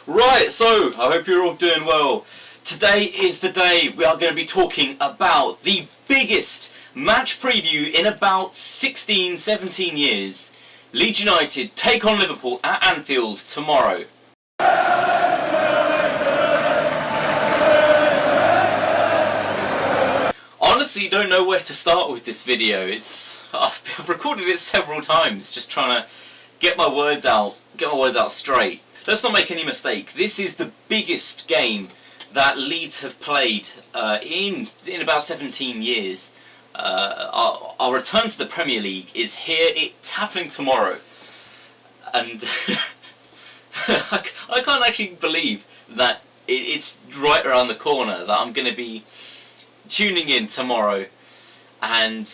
Right, so I hope you're all doing well. Today is the day we are going to be talking about the biggest match preview in about 16, 17 years. Leeds United take on Liverpool at Anfield tomorrow. Honestly, don't know where to start with this video. I've recorded it several times, just trying to get my words out straight. Let's not make any mistake. This is the biggest game that Leeds have played in about 17 years. Our return to the Premier League is here. It's happening tomorrow, and I can't actually believe that it's right around the corner. That I'm going to be tuning in tomorrow and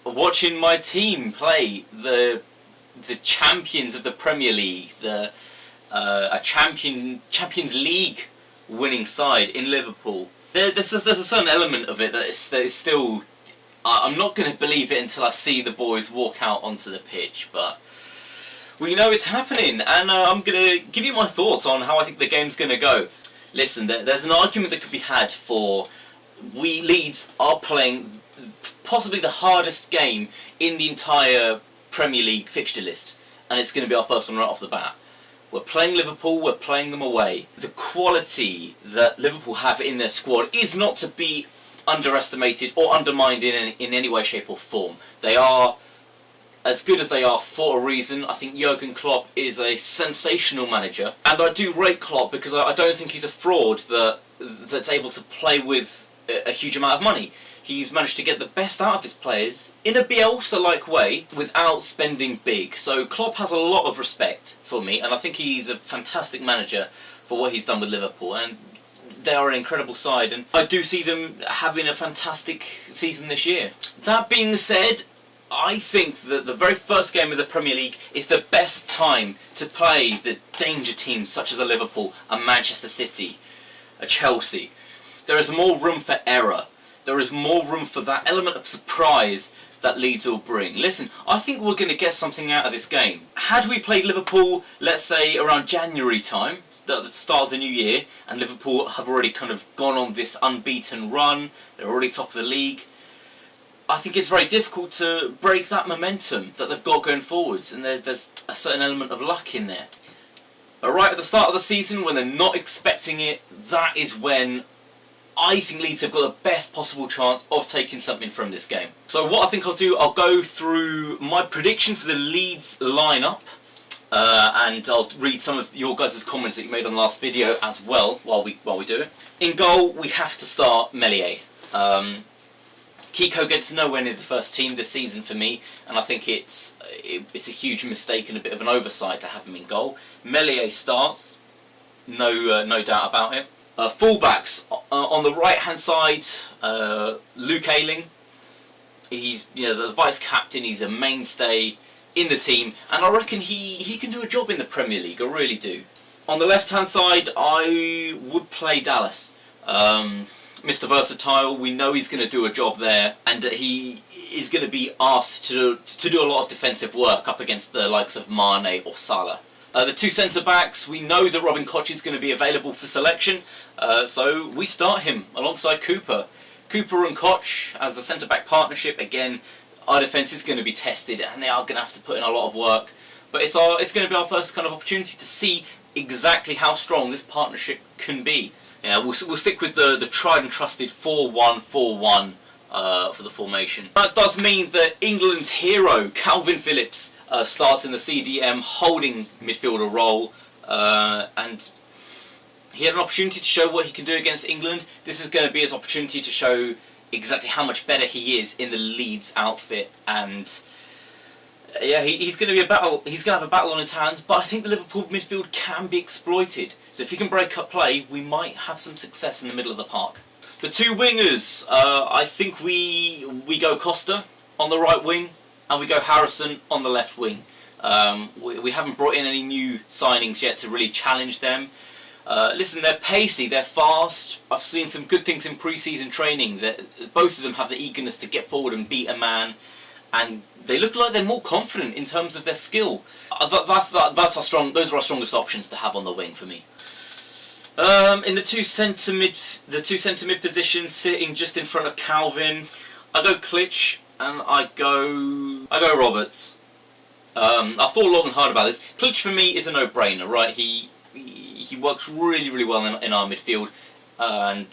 watching my team play the champions of the Premier League, a Champions League winning side in Liverpool. There's a certain element of it that is still. I'm not going to believe it until I see the boys walk out onto the pitch, but we know it's happening, and I'm going to give you my thoughts on how I think the game's going to go. Listen, there's an argument that could be had for we Leeds are playing possibly the hardest game in the entire Premier League fixture list, and it's going to be our first one right off the bat. We're playing Liverpool, we're playing them away. The quality that Liverpool have in their squad is not to be underestimated or undermined in any way, shape or form. They are as good as they are for a reason. I think Jurgen Klopp is a sensational manager, and I do rate Klopp because I don't think he's a fraud that's able to play with a huge amount of money. He's managed to get the best out of his players in a Bielsa-like way without spending big. So Klopp has a lot of respect for me, and I think he's a fantastic manager for what he's done with Liverpool, and they are an incredible side, and I do see them having a fantastic season this year. That being said, I think that the very first game of the Premier League is the best time to play the danger teams such as a Liverpool, a Manchester City, a Chelsea. There is more room for error. There is more room for that element of surprise that Leeds will bring. Listen, I think we're going to get something out of this game. Had we played Liverpool, let's say around January time, the start of the new year, and Liverpool have already kind of gone on this unbeaten run, they're already top of the league, I think it's very difficult to break that momentum that they've got going forwards, and there's a certain element of luck in there. But right at the start of the season, when they're not expecting it, that is when I think Leeds have got the best possible chance of taking something from this game. So what I think I'll do, I'll go through my prediction for the Leeds lineup, and I'll read some of your guys' comments that you made on the last video as well while we do it. In goal, we have to start Meslier. Kiko gets nowhere near the first team this season for me, and I think it's a huge mistake and a bit of an oversight to have him in goal. Meslier starts, no doubt about it. Fullbacks on the right hand side, Luke Ayling. He's the vice captain. He's a mainstay in the team, and I reckon he can do a job in the Premier League. I really do. On the left hand side, I would play Dallas. Mr. Versatile. We know he's going to do a job there, and he is going to be asked to do a lot of defensive work up against the likes of Mane or Salah. The two centre-backs, we know that Robin Koch is going to be available for selection, so we start him alongside Cooper. Cooper and Koch as the centre-back partnership. Again, our defence is going to be tested, and they are going to have to put in a lot of work. But it's going to be our first kind of opportunity to see exactly how strong this partnership can be. We'll stick with the tried and trusted 4-1-4-1 for the formation. That does mean that England's hero, Calvin Phillips, starts in the CDM holding midfielder role, and he had an opportunity to show what he can do against England. This is going to be his opportunity to show exactly how much better he is in the Leeds outfit, and yeah, he's going to be a battle. He's going to have a battle on his hands, but I think the Liverpool midfield can be exploited. So if he can break up play, we might have some success in the middle of the park. The two wingers, I think we go Costa on the right wing, and we go Harrison on the left wing. We haven't brought in any new signings yet to really challenge them. Listen, they're pacey, they're fast. I've seen some good things in pre-season training. Both of them have the eagerness to get forward and beat a man, and they look like they're more confident in terms of their skill. Those are our strongest options to have on the wing for me. In the two centre mid positions, sitting just in front of Calvin, I go Klitsch and I go Roberts. I thought long and hard about this. Klitsch for me is a no-brainer, right? He works really well in our midfield, and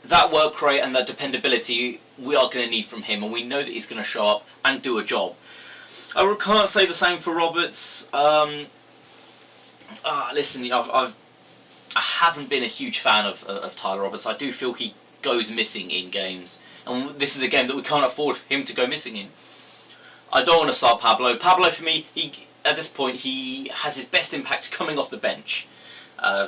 that work rate and that dependability we are going to need from him, and we know that he's going to show up and do a job. I can't say the same for Roberts. Listen, I haven't been a huge fan of Tyler Roberts. I do feel he goes missing in games, and this is a game that we can't afford him to go missing in. I don't want to start Pablo. Pablo, for me, at this point, he has his best impact coming off the bench.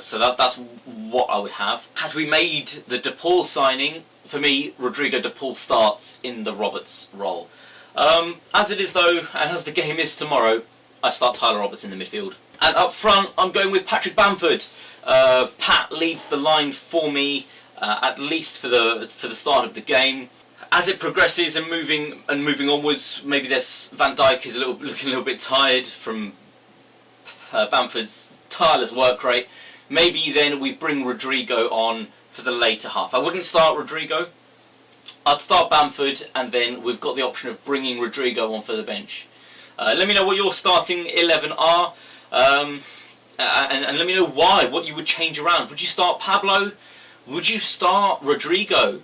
So that's what I would have. Had we made the De Paul signing, for me, Rodrigo De Paul starts in the Roberts role. As it is though, and as the game is tomorrow, I start Tyler Roberts in the midfield. And up front, I'm going with Patrick Bamford. Pat leads the line for me, at least for the start of the game. As it progresses and moving onwards, maybe Van Dijk is looking a little bit tired from Bamford's tireless work rate. Maybe then we bring Rodrigo on for the later half. I wouldn't start Rodrigo. I'd start Bamford, and then we've got the option of bringing Rodrigo on for the bench. Let me know what your starting 11 are, and let me know why. What you would change around. Would you start Pablo? Would you start Rodrigo?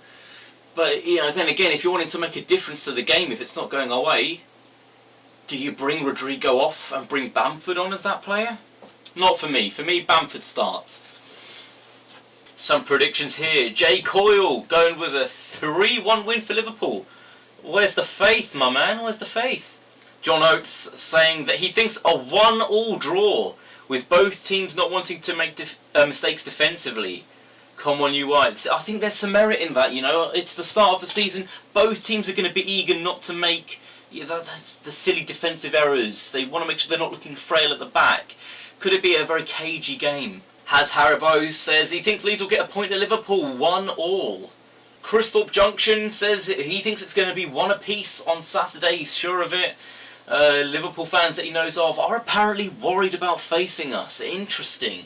But then again, if you're wanting to make a difference to the game, if it's not going our way, do you bring Rodrigo off and bring Bamford on as that player? Not for me. For me, Bamford starts. Some predictions here. Jay Coyle going with a 3-1 win for Liverpool. Where's the faith, my man? Where's the faith? John Oates saying that he thinks a 1-1 draw, with both teams not wanting to make mistakes defensively. Come on, you Whites. I think there's some merit in that, It's the start of the season. Both teams are going to be eager not to make the silly defensive errors. They want to make sure they're not looking frail at the back. Could it be a very cagey game? Has Haribo says he thinks Leeds will get a point at Liverpool, 1-1. Crystal Junction says he thinks it's going to be 1 apiece on Saturday, he's sure of it. Liverpool fans that he knows of are apparently worried about facing us. Interesting.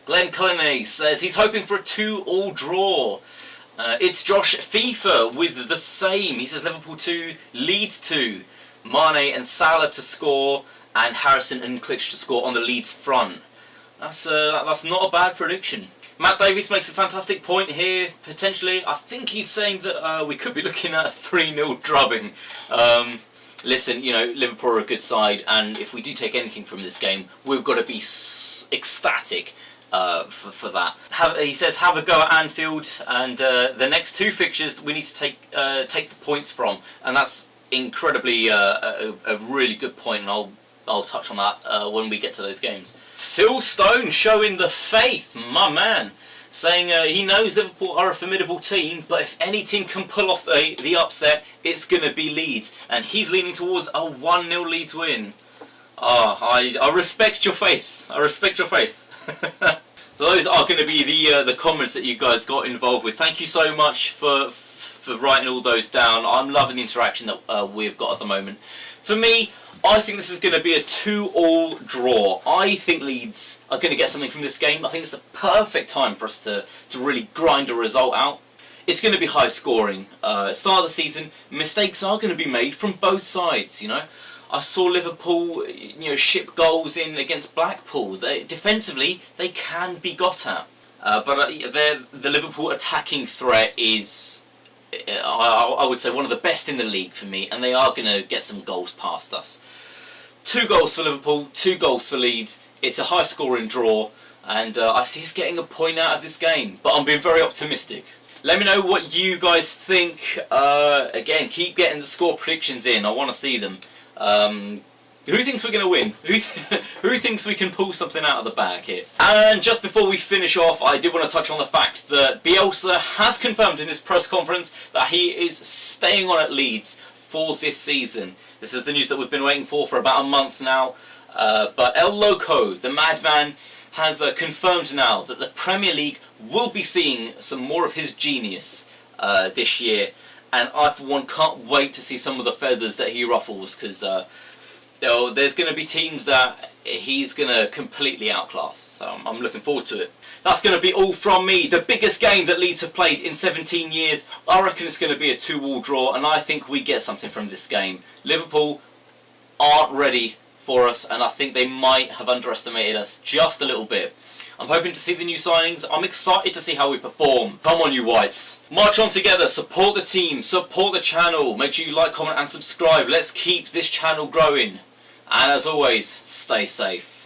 Glenn Cullinay says he's hoping for a 2-2 draw. It's Josh FIFA with the same. He says Liverpool 2, Leeds 2. Mane and Salah to score, and Harrison and Klitsch to score on the Leeds front. That's not a bad prediction. Matt Davies makes a fantastic point here. Potentially, I think he's saying that we could be looking at a 3-0 drubbing. Listen, Liverpool are a good side, and if we do take anything from this game, we've got to be ecstatic for that. He says have a go at Anfield, and the next 2 fixtures we need to take the points from, and that's incredibly a really good point, and I'll touch on that when we get to those games. Phil Stone showing the faith, my man, saying he knows Liverpool are a formidable team, but if any team can pull off the upset, it's going to be Leeds, and he's leaning towards a 1-0 Leeds win. I respect your faith. I respect your faith. So those are going to be the comments that you guys got involved with. Thank you so much for writing all those down. I'm loving the interaction that we've got at the moment. For me, I think this is going to be a 2-2 draw. I think Leeds are going to get something from this game. I think it's the perfect time for us to really grind a result out. It's going to be high scoring. Start of the season, mistakes are going to be made from both sides, I saw Liverpool, ship goals in against Blackpool. Defensively, they can be got at. But the Liverpool attacking threat is, I would say, one of the best in the league for me, and they are going to get some goals past us. 2 goals for Liverpool, 2 goals for Leeds. It's a high-scoring draw, and I see us getting a point out of this game. But I'm being very optimistic. Let me know what you guys think. Again, keep getting the score predictions in. I want to see them. Who thinks we're going to win? Who thinks we can pull something out of the bag here? And just before we finish off, I did want to touch on the fact that Bielsa has confirmed in his press conference that he is staying on at Leeds for this season. This is the news that we've been waiting for about a month now. But El Loco, the madman, has confirmed now that the Premier League will be seeing some more of his genius this year. And I, for one, can't wait to see some of the feathers that he ruffles, because there's going to be teams that he's going to completely outclass. So I'm looking forward to it. That's going to be all from me. The biggest game that Leeds have played in 17 years. I reckon it's going to be a 2-2 draw, and I think we get something from this game. Liverpool aren't ready for us, and I think they might have underestimated us just a little bit. I'm hoping to see the new signings. I'm excited to see how we perform. Come on, you Whites. March on together. Support the team. Support the channel. Make sure you like, comment and subscribe. Let's keep this channel growing. And as always, stay safe.